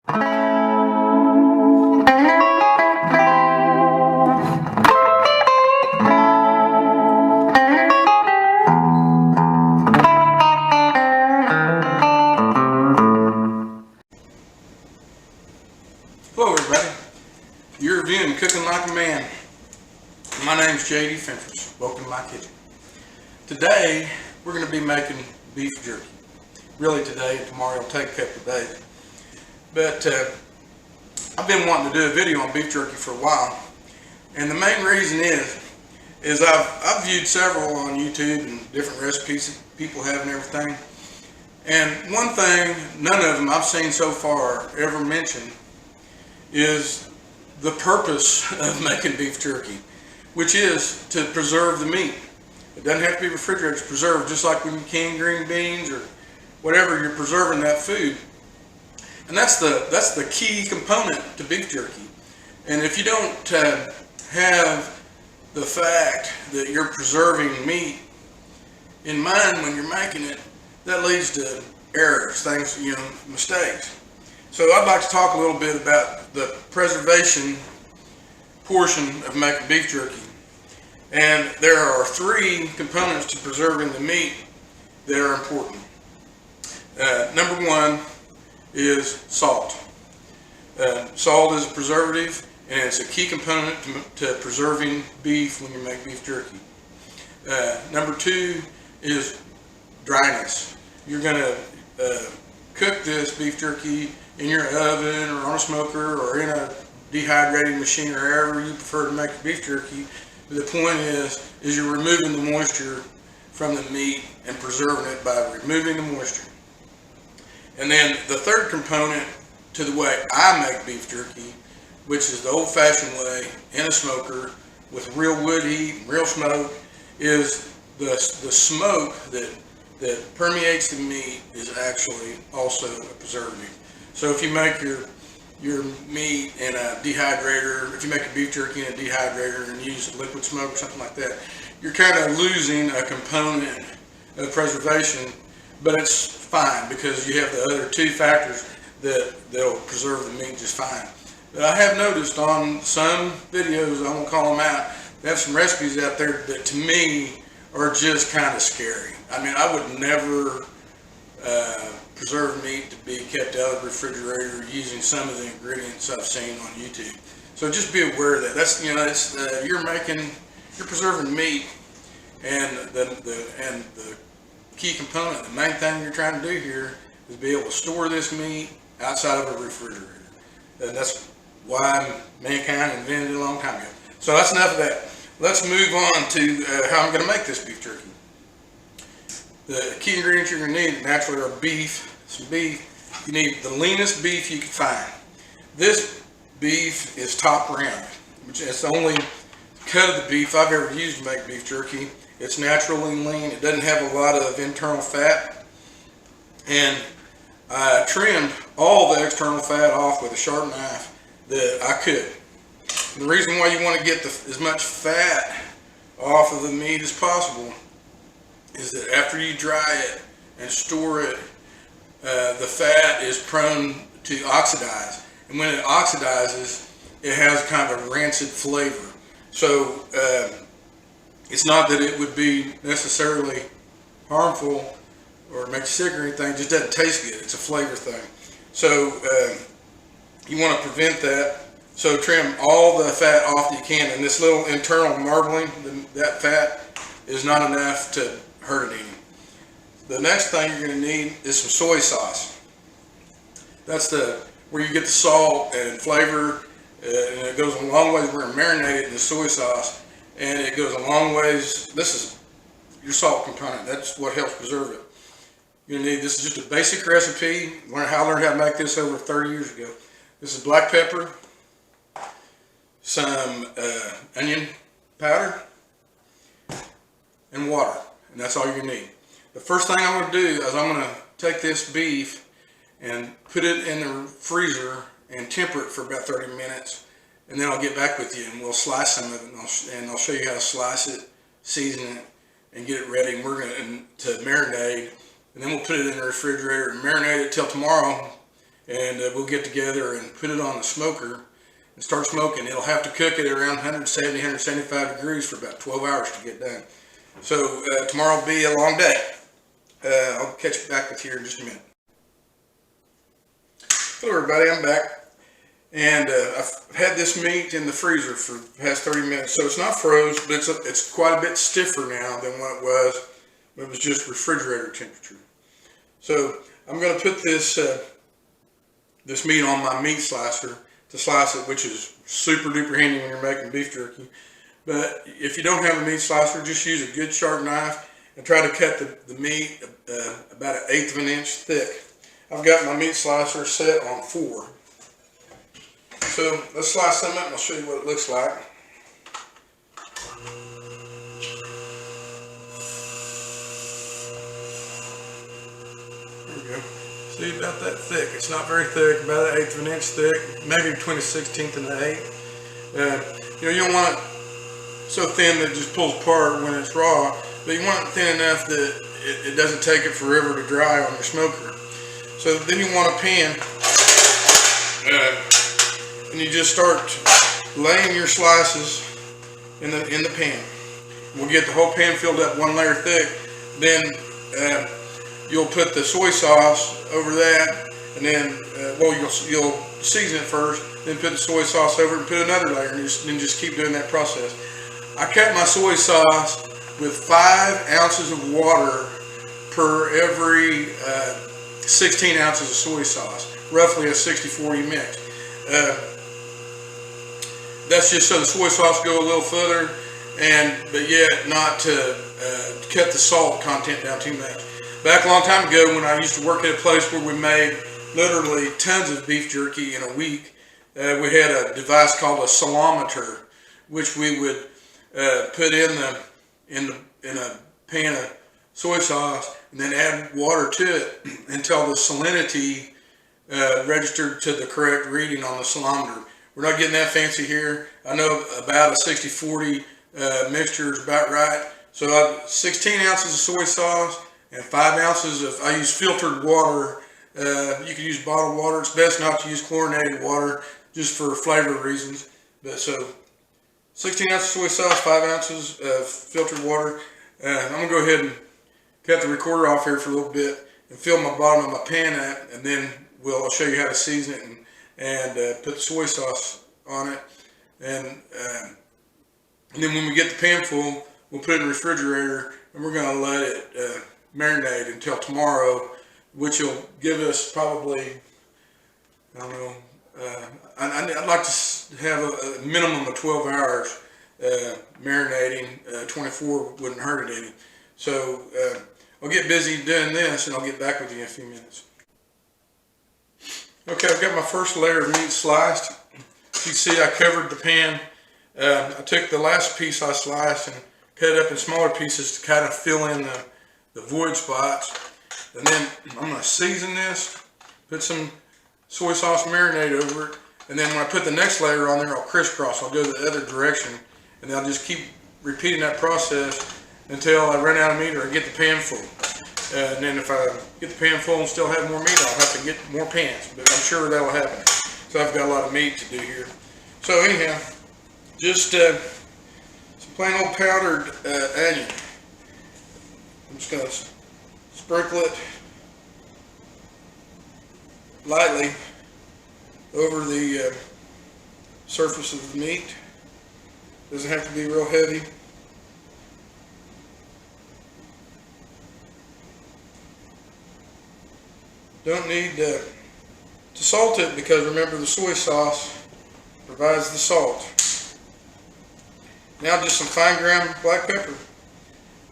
Hello everybody, you're reviewing Cooking Like a Man. My name's JD Fentress. Welcome to my kitchen. Today we're going to be making beef jerky. Really today, tomorrow it'll take a couple of days. But I've been wanting to do a video on beef jerky for a while. And the main reason is I've viewed several on YouTube and different recipes that people have and everything. And one thing, none of them I've seen so far ever mentioned is the purpose of making beef jerky, which is to preserve the meat. It doesn't have to be refrigerated, it's preserved, just like when you can green beans or whatever, you're preserving that food. And that's the key component to beef jerky. And if you don't have the fact that you're preserving meat in mind when you're making it, that leads to errors, things, mistakes. So I'd like to talk a little bit about the preservation portion of making beef jerky. And there are three components to preserving the meat that are important. Number one is salt. Salt is a preservative, and it's a key component to preserving beef when you make beef jerky. Number two is dryness. You're going to cook this beef jerky in your oven or on a smoker or in a dehydrating machine or however you prefer to make beef jerky. But the point is you're removing the moisture from the meat and preserving it by removing the moisture. And then the third component to the way I make beef jerky, which is the old-fashioned way in a smoker with real wood heat, real smoke, is the smoke that permeates the meat is actually also a preservative. So if you make your meat in a dehydrator, if you make a beef jerky in a dehydrator and use liquid smoke or something like that, you're kind of losing a component of preservation, but it's fine because you have the other two factors that'll preserve the meat just fine. But I have noticed on some videos, I won't call them out, they have some recipes out there that to me are just kind of scary. I mean, I would never preserve meat to be kept out of the refrigerator using some of the ingredients I've seen on YouTube. So just be aware of that. That's you're preserving meat, and the key component, the main thing you're trying to do here is be able to store this meat outside of a refrigerator. And that's why mankind invented it a long time ago. So that's enough of that. Let's move on to how I'm going to make this beef jerky. The key ingredients you're going to need naturally are some beef. You need the leanest beef you can find. This beef is top round, which is the only cut of the beef I've ever used to make beef jerky. It's naturally lean. It doesn't have a lot of internal fat. And I trimmed all the external fat off with a sharp knife that I could. And the reason why you want to get as much fat off of the meat as possible is that after you dry it and store it, the fat is prone to oxidize. And when it oxidizes, it has kind of a rancid flavor. So it's not that it would be necessarily harmful or make you sick or anything, it just doesn't taste good. It's a flavor thing. So you want to prevent that. So trim all the fat off that you can. And this little internal marbling, that fat is not enough to hurt it any. The next thing you're going to need is some soy sauce. That's where you get the salt and flavor, and it goes a long ways. We're going to marinate it in the soy sauce, and it goes a long ways. This is your salt component. That's what helps preserve it. You're going to need, this is just a basic recipe. I learned how to make this over 30 years ago. This is black pepper, some onion powder, and water. And that's all you need. The first thing I'm going to do is I'm going to take this beef and put it in the freezer and temper it for about 30 minutes. And then I'll get back with you and we'll slice some of it, and I'll show you how to slice it, season it, and get it ready. And we're going to marinate, and then we'll put it in the refrigerator and marinate it till tomorrow. and we'll get together and put it on the smoker and start smoking. It'll have to cook at around 170, 175 degrees for about 12 hours to get done. So tomorrow will be a long day. I'll catch back with you in just a minute. Hello everybody, I'm back. And I've had this meat in the freezer for the past 30 minutes. So it's not froze, but it's quite a bit stiffer now than what it was when it was just refrigerator temperature. So I'm going to put this this meat on my meat slicer to slice it, which is super duper handy when you're making beef jerky. But if you don't have a meat slicer, just use a good sharp knife and try to cut the meat about 1/8 of an inch thick. I've got my meat slicer set on 4. So let's slice some up and I'll show you what it looks like. There we go. See, about that thick. It's not very thick, about 1/8 of an inch thick, maybe between a 1/16 and an 1/8. You don't want it so thin that it just pulls apart when it's raw, but you want it thin enough that it doesn't take it forever to dry on your smoker. So then you want a pan, and you just start laying your slices in the pan. We'll get the whole pan filled up 1 layer thick. Then you'll put the soy sauce over that, and then you'll season it first, then put the soy sauce over it and put another layer, and then just keep doing that process. I cut my soy sauce with 5 ounces of water per every 16 ounces of soy sauce, roughly a 60-40 mix. That's just so the soy sauce go a little further, but yet not to cut the salt content down too much. Back a long time ago, when I used to work at a place where we made literally tons of beef jerky in a week, we had a device called a salameter, which we would put in a pan of soy sauce and then add water to it until the salinity registered to the correct reading on the salameter. We're not getting that fancy here. I know about a 60-40 mixture is about right. So I have 16 ounces of soy sauce and 5 ounces of, I use filtered water. You can use bottled water. It's best not to use chlorinated water just for flavor reasons. But so 16 ounces of soy sauce, 5 ounces of filtered water. I'm going to go ahead and cut the recorder off here for a little bit and fill my bottom of my pan up, and then I'll show you how to season it and put the soy sauce on it. And then when we get the pan full, we'll put it in the refrigerator, and we're going to let it marinate until tomorrow, which will give us probably, I don't know, I'd like to have a minimum of 12 hours marinating. 24 wouldn't hurt it any. So I'll get busy doing this, and I'll get back with you in a few minutes. Okay, I've got my first layer of meat sliced. You can see I covered the pan. I took the last piece I sliced and cut it up in smaller pieces to kind of fill in the void spots. And then I'm going to season this, put some soy sauce marinade over it, and then when I put the next layer on there, I'll crisscross. I'll go the other direction, and I'll just keep repeating that process until I run out of meat or I get the pan full. And then if I get the pan full and still have more meat, I'll have to get more pans, but I'm sure that'll happen. So I've got a lot of meat to do here. So anyhow, just some plain old powdered onion. I'm just going to sprinkle it lightly over the surface of the meat. Doesn't have to be real heavy. Don't need to salt it, because remember, the soy sauce provides the salt. Now just some fine ground black pepper.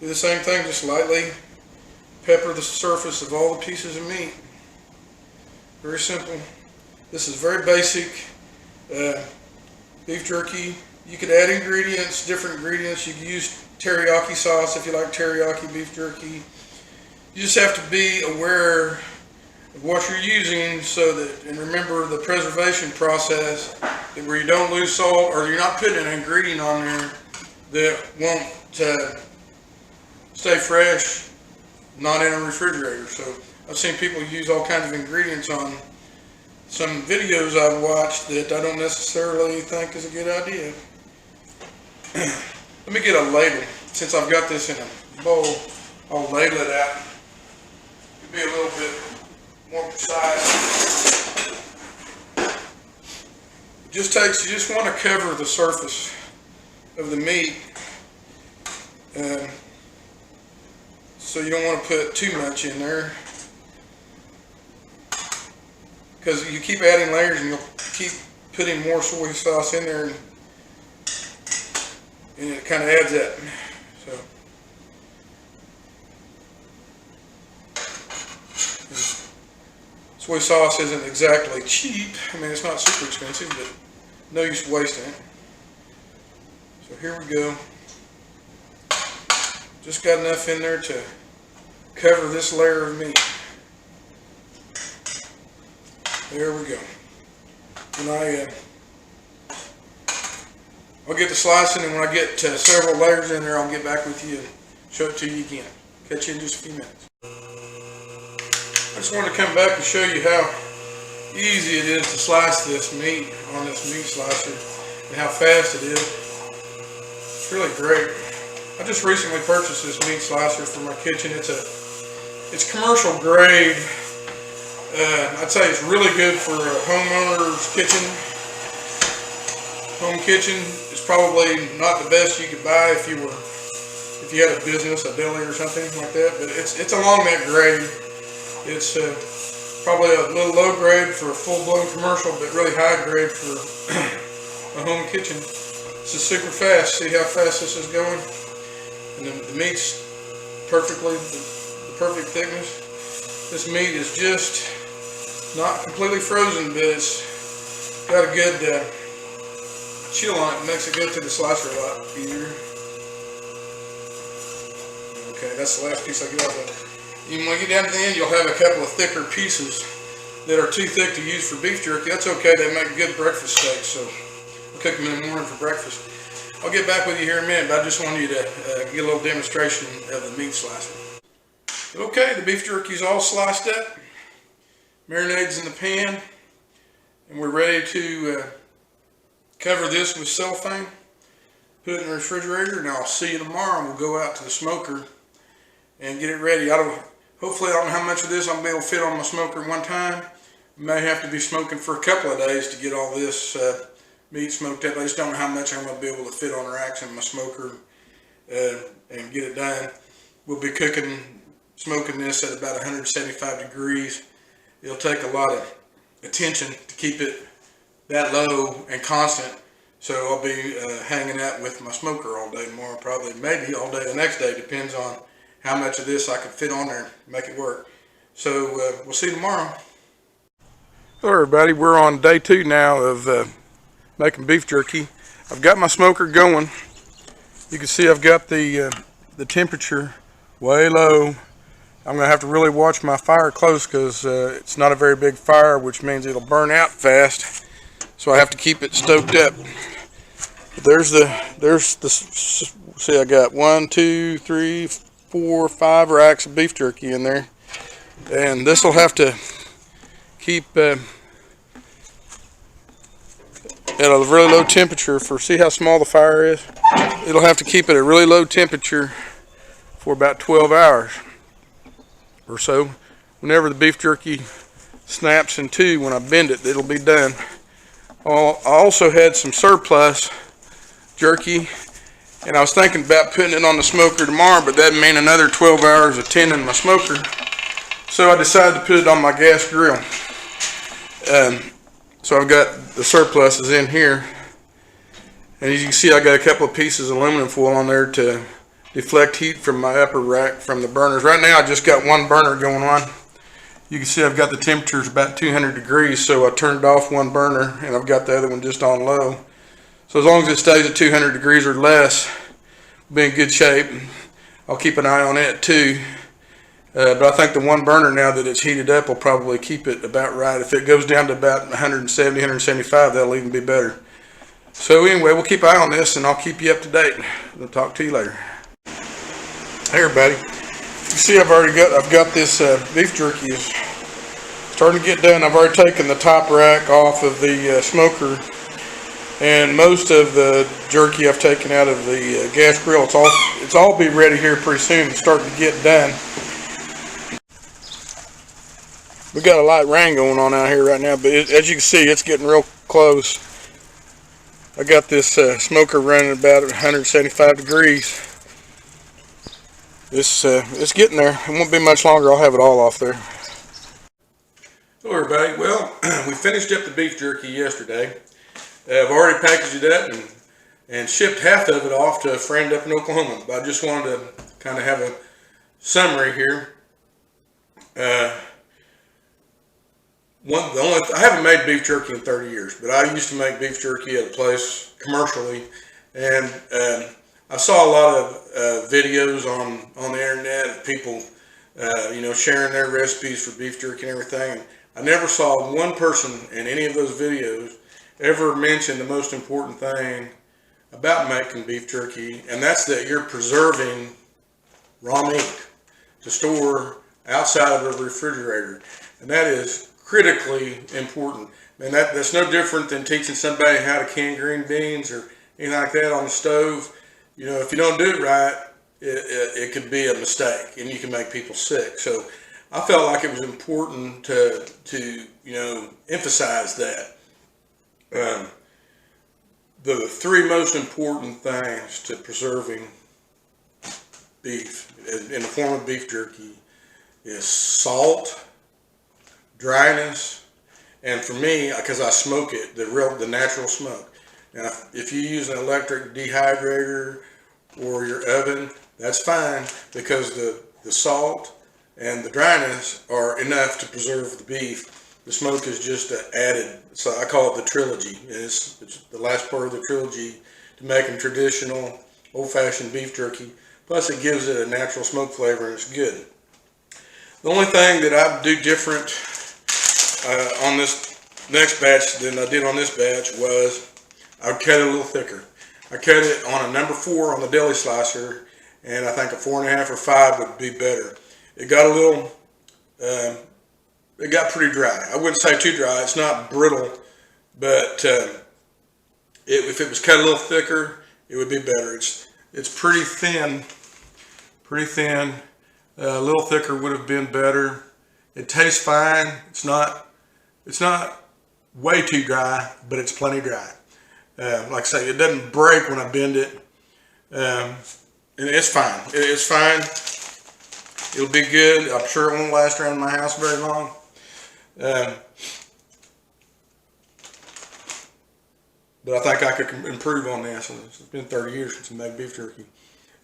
Do the same thing, just lightly pepper the surface of all the pieces of meat. Very simple. This is very basic beef jerky. You could add ingredients, different ingredients. You could use teriyaki sauce if you like teriyaki beef jerky. You just have to be aware of what you're using, so that, and remember the preservation process, where you don't lose salt, or you're not putting an ingredient on there that won't stay fresh, not in a refrigerator. So I've seen people use all kinds of ingredients on some videos I've watched that I don't necessarily think is a good idea. Let me get a ladle. Since I've got this in a bowl, I'll ladle it out. It'll be a little bit more precise. It just takes, you just want to cover the surface of the meat. So you don't want to put too much in there, because you keep adding layers and you'll keep putting more soy sauce in there, and it kind of adds that. So soy sauce isn't exactly cheap. I mean, it's not super expensive, but no use wasting it. So here we go. Just got enough in there to cover this layer of meat. There we go. And I'll get the slicing, and when I get several layers in there, I'll get back with you and show it to you again. Catch you in just a few minutes. I just wanted to come back and show you how easy it is to slice this meat on this meat slicer and how fast it is. It's really great. I just recently purchased this meat slicer for my kitchen. It's commercial grade. I'd say it's really good for a homeowner's kitchen. Home kitchen. It's probably not the best you could buy if you had a business, a deli or something like that. But it's along that grade. It's probably a little low grade for a full-blown commercial, but really high grade for a home kitchen. This is super fast. See how fast this is going? And the meat's perfectly, the perfect thickness. This meat is just not completely frozen, but it's got a good chill on it. It makes it go through the slicer a lot easier. Okay, that's the last piece I get off of it. Even when you get down to the end, you'll have a couple of thicker pieces that are too thick to use for beef jerky. That's okay. They make good breakfast steaks, so I'll cook them in the morning for breakfast. I'll get back with you here in a minute, but I just wanted you to get a little demonstration of the meat slicer. Okay, the beef jerky is all sliced up. Marinades in the pan, and we're ready to cover this with cellophane. Put it in the refrigerator, and I'll see you tomorrow. We'll go out to the smoker and get it ready. Hopefully, I don't know how much of this I'll be able to fit on my smoker at one time. I may have to be smoking for a couple of days to get all this meat smoked up. I just don't know how much I'm going to be able to fit on racks in my smoker and get it done. We'll be smoking this at about 175 degrees. It'll take a lot of attention to keep it that low and constant. So I'll be hanging out with my smoker all day tomorrow, probably, maybe all day the next day. Depends on how much of this I can fit on there and make it work. So we'll see you tomorrow. Hello everybody, we're on day 2 now of making beef jerky. I've got my smoker going. You can see I've got the temperature way low. I'm going to have to really watch my fire close because it's not a very big fire, which means it'll burn out fast. So I have to keep it stoked up. But there's the, see, I got 1, 2, 3, 4, 5 racks of beef jerky in there. And this will have to keep at a really low temperature see how small the fire is? It'll have to keep it at a really low temperature for about 12 hours or so. Whenever the beef jerky snaps in two, when I bend it, it'll be done. I also had some surplus jerky, and I was thinking about putting it on the smoker tomorrow, but that'd mean another 12 hours of tending my smoker. So I decided to put it on my gas grill. So I've got the surpluses in here, and as you can see, I got a couple of pieces of aluminum foil on there to deflect heat from my upper rack from the burners. Right now I just got one burner going on. You can see I've got the temperatures about 200 degrees, so I turned off one burner and I've got the other one just on low. So as long as it stays at 200 degrees or less, we'll be in good shape. I'll keep an eye on it too. But I think the one burner, now that it's heated up, will probably keep it about right. If it goes down to about 170, 175, that'll even be better. So anyway, we'll keep an eye on this and I'll keep you up to date. I'll talk to you later. Hey everybody. You see I've got this beef jerky is Starting to get done. I've already taken the top rack off of the smoker, and most of the jerky I've taken out of the gas grill. It's all be ready here pretty soon. It's starting to get done. We got a light rain going on out here right now, but as you can see, it's getting real close. I got this smoker running about 175 degrees. It's getting there. It won't be much longer. I'll have it all off there. Hello everybody. Well, we finished up the beef jerky yesterday. I've already packaged it up and shipped half of it off to a friend up in Oklahoma. But I just wanted to kind of have a summary here. I haven't made beef jerky in 30 years, but I used to make beef jerky at a place commercially, and I saw a lot of videos on the internet of people, sharing their recipes for beef jerky and everything. And I never saw one person in any of those videos ever mention the most important thing about making beef jerky, and that's that you're preserving raw meat to store outside of a refrigerator, and that is critically important. And that's no different than teaching somebody how to can green beans or anything like that on the stove. If you don't do it right, it could be a mistake, and you can make people sick. So I felt like it was important to emphasize that. The three most important things to preserving beef in the form of beef jerky is salt, dryness, and for me, because I smoke it, the natural smoke. Now, if you use an electric dehydrator or your oven, that's fine, because the salt and the dryness are enough to preserve the beef. The smoke is just added, so I call it the trilogy. It's the last part of the trilogy to making traditional old-fashioned beef jerky. Plus, it gives it a natural smoke flavor, and it's good. The only thing that I do different on this next batch than I did on this batch was I cut it a little thicker. I cut it on a number 4 on the deli slicer, and I think a 4.5 or 5 would be better. It got a little, it got pretty dry. I wouldn't say too dry. It's not brittle, but if it was cut a little thicker, it would be better. It's pretty thin, a little thicker would have been better. It tastes fine. It's not way too dry, but it's plenty dry. Like I say, it doesn't break when I bend it, and it's fine. It's fine. It'll be good. I'm sure it won't last around my house very long. But I think I could improve on this. It's been 30 years since I made beef jerky.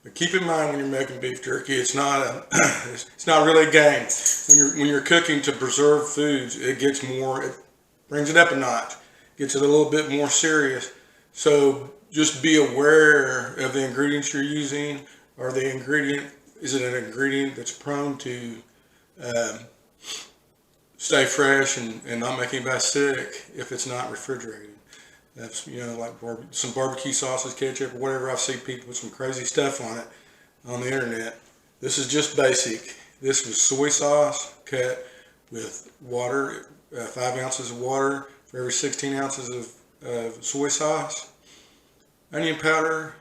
But keep in mind, when you're making beef jerky, it's not really a game. When you're cooking to preserve foods, it brings it up a notch, gets it a little bit more serious. So just be aware of the ingredients you're using. Is it an ingredient that's prone to stay fresh and not make anybody sick if it's not refrigerated? That's, like some barbecue sauces, ketchup, or whatever. I've seen people with some crazy stuff on it on the internet. This is just basic. This was soy sauce cut with water, 5 ounces of water for every 16 ounces of soy sauce, onion powder,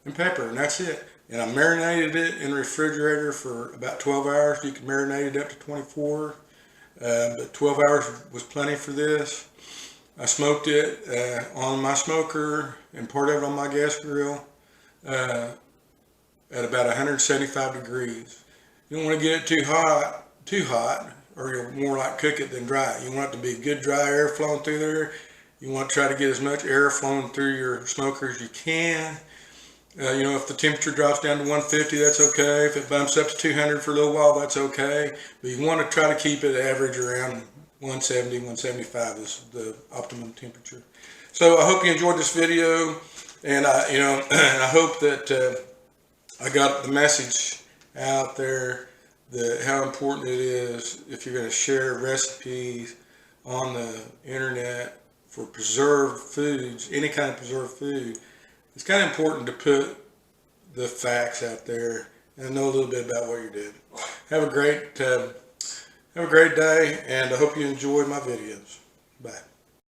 and pepper, and that's it. And I marinated it in the refrigerator for about 12 hours. You can marinate it up to 24, but 12 hours was plenty for this. I smoked it on my smoker and part of it on my gas grill at about 175 degrees. You don't want to get it too hot, or you'll more like cook it than dry it. You want it to be good dry air flowing through there. You want to try to get as much air flowing through your smoker as you can. If the temperature drops down to 150, that's okay. If it bumps up to 200 for a little while, that's okay. But you want to try to keep it average around 170, 175 is the optimum temperature. So I hope you enjoyed this video, and I hope that I got the message out there that how important it is if you're going to share recipes on the internet for preserved foods, any kind of preserved food. It's kind of important to put the facts out there and know a little bit about what you're doing. Have a great Have a great day, and I hope you enjoy my videos. Bye.